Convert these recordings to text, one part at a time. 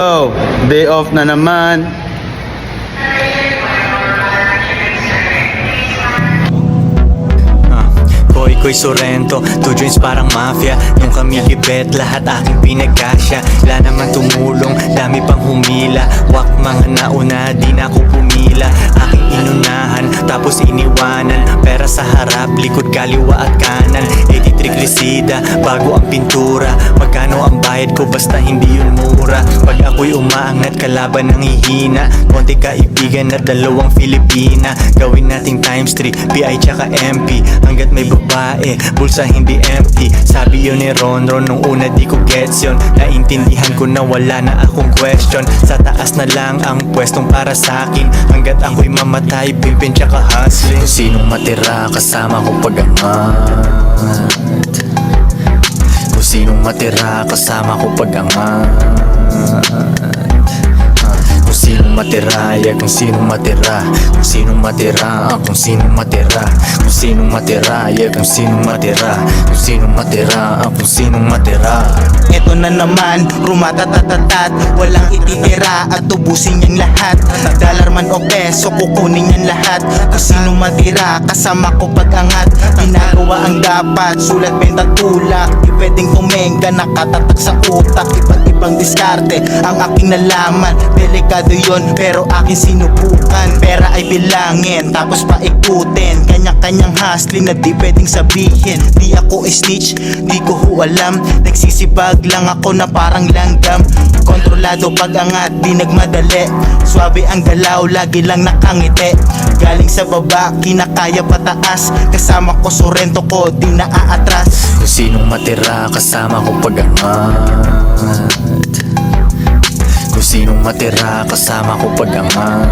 Oh, day off na naman. Koy Sorrento, 2 joints parang mafia. Yung kami gibet, lahat aking pinagkasya. Wala naman tumulong, dami pang humila. Wak mga nauna, di na ako pumila. Aking inunahan, tapos iniwanan. Pera sa harap, likod kaliwa at kanan. 83 glisida, bago ang pintura. Magkano ang bayad ko, basta hindi yun mura. Pag ako'y umaangat, kalaban ng hihina. Konti kaibigan at 2 Filipina. Gawin nating times 3, PI tsaka MP. Hanggat may babae, bulsa hindi empty. Sabi yun ni Ronron nung una di ko gets yun. Naintindihan ko na wala na akong question. Sa taas na lang ang pwestong para sa'kin. Hanggat ako'y mamatay, pimpin tsaka hustling. Kung sinong matira kasama ko pag-angat. Kung sinong matira kasama ko pag-angat. Kung sinong matira, yeah, kung sinong matira. Kung sinong matira, kung sinong matira. Kung sinong matira, yeah, kung sinong matira. Kung sinong matira, kung sinong matira. Eto na naman, rumatatatatat. Walang ititira at tubusin yan lahat. Dollar man o peso, kukunin yan lahat. Kung sino matira, kasama ko pag-angat. Ginagawa ang dapat, sulat, benta, tulak. Di pwedeng kumenga, nakatatak sa utak. Iba't ibang diskarte, ang aking nalaman. Delikado yon, pero aking sinubukan. Pera ay bilangin, tapos paikutin. Kanya-kanyang hustling na di pwedeng sabihin. Di ako snitch, di ko alam. Nagsisibag lang ako na parang langgam. Kontrolado pag-angat, di nagmadali. Swabe ang galaw, lagi lang nakangiti. Galing sa baba, kinakaya pataas. Kasama ko, Sorrento ko, di na aatras. Kung sinong matira kasama ko pag-angat. Kung sinong matira kasama ko pag-angat.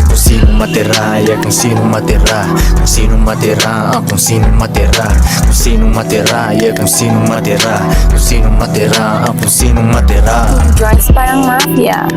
Kung sinong matira, yeah, kung sinong matira. Kung sinong matira, kung sinong matira. Kung sinong matira, yeah, kung sinong matira. Kung sinong matira, kung sinong matira. Joints parang mafia.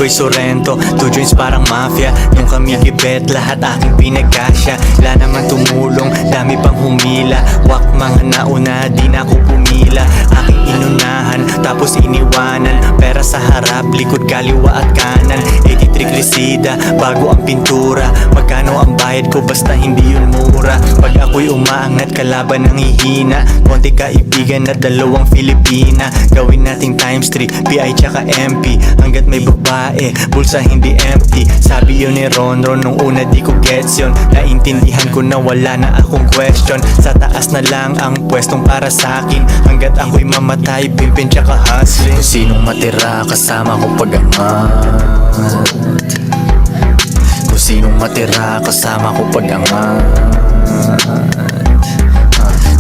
Koy Sorrento, 2 joints parang mafia. Yung kami gibet, lahat aking pinagkasya. Wala naman tumulong, dami pang humila. Wak mga nauna, di na ako pumila. Aking inunahan, tapos iniwanan. Pera sa harap, likod kaliwa at kanan. 83 glisida, bago ang pintura. Magkano ang bayad ko, basta hindi yun mura. Pag ako'y umaangat, kalaban ng hihina. Konti kaibigan at 2 Filipina. Gawin nating times 3, PI tsaka MP. Hanggat may babae, bulsa hindi empty. Sabi yun ni Ronron nung una di ko gets yun. Naintindihan ko na wala na akong question. Sa taas na lang ang pwestong para sa'kin. Hanggat ako'y mamatay, pimpin tsaka hustling. Kung sinong matira kasama ko pag-angat. Kung sinong matira kasama ko pag-angat.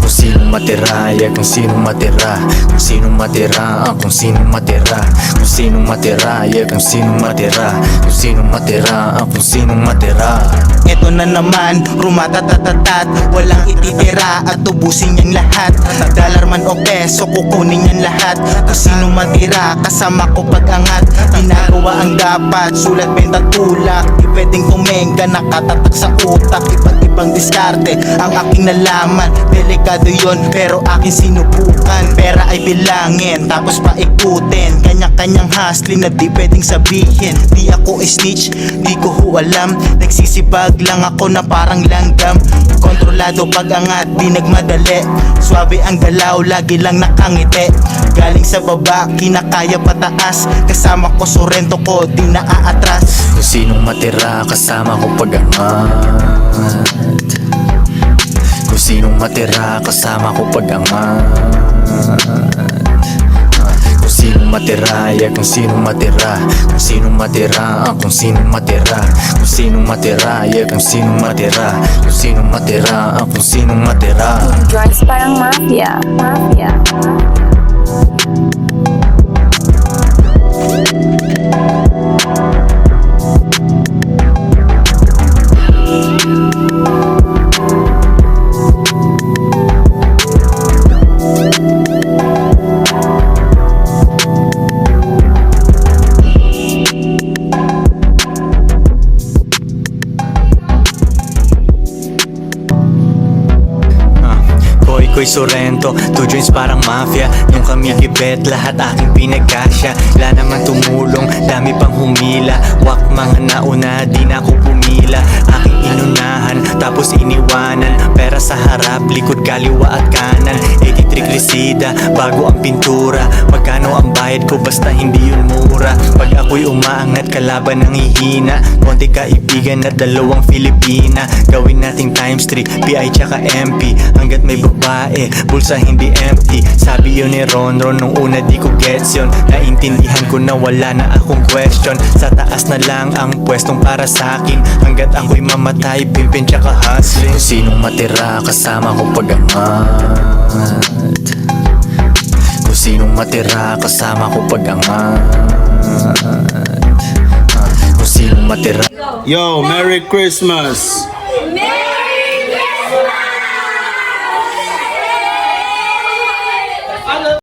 Kung sinong matira, yeah, kung sinong matira. Kung sinong matira, kung sinong matira. Kung sinong matira, yeah, kung sinong matira. Kung sinong matira, kung sinong matira. Eto na naman, rumatatatatat. Walang ititira at tubusin yan lahat. Dollar man o peso, kukunin yan lahat. Kung sino matira, kasama ko pag-angat. Ginagawa ang dapat, sulat, benta, tulak. Di pwedeng kumenga, nakatatak sa utak. Iba't ibang diskarte, ang aking nalaman. Delikado yon, pero aking sinubukan. Pera ay bilangin, tapos paikutin. Kanya-kanyang hustling na di pwedeng sabihin. Di ako snitch, di ko alam. Nagsisibag lang ako na parang langgam. Kontrolado pag-angat, di nagmadali. Swabe ang galaw, lagi lang nakangiti. Galing sa baba, kinakaya pataas. Kasama ko, Sorrento ko, di na aatras. Kung sinong matira kasama ko pag-angat. Kung sinong matira kasama ko pag-angat. Kung sinong matira, yeah, kung sinong matira. Kung sinong matira, kung sinong matira. Kung sinong matira, yeah, kung sinong matira. Kung sinong matira, kung sinong matira. Joints parang mafia. ko'y Sorrento, 2 joints parang mafia. Nung kami gibet, lahat aking pinagkasya. Wala naman tumulong, dami pang humila. Wak mga nauna, di na ako pumila. Aking inunahan, tapos iniwanan. Pera sa harap, likod kaliwa at kanan. 83 Crescida, bago ang pintura. Magkano ang bayad ko, basta hindi yun mura. Pag ako'y umaangat, kalaban ng hihina. Konti kaibigan at dalawang Filipina. Gawin nating times 3, PI tsaka MP. Hanggat may babae, bulsa hindi empty. Sabi yun ni Ronron, nung una di ko gets yun. Naintindihan ko na wala na akong question. Sa taas na lang ang pwestong para sa'kin. Hanggat ako'y mamatay, pimpin tsaka hustling. Sinong matira kasama ko pag-angat? Kung sinong matira kasama ko pag-angat? Kung sinong matira. Yo, Merry Christmas!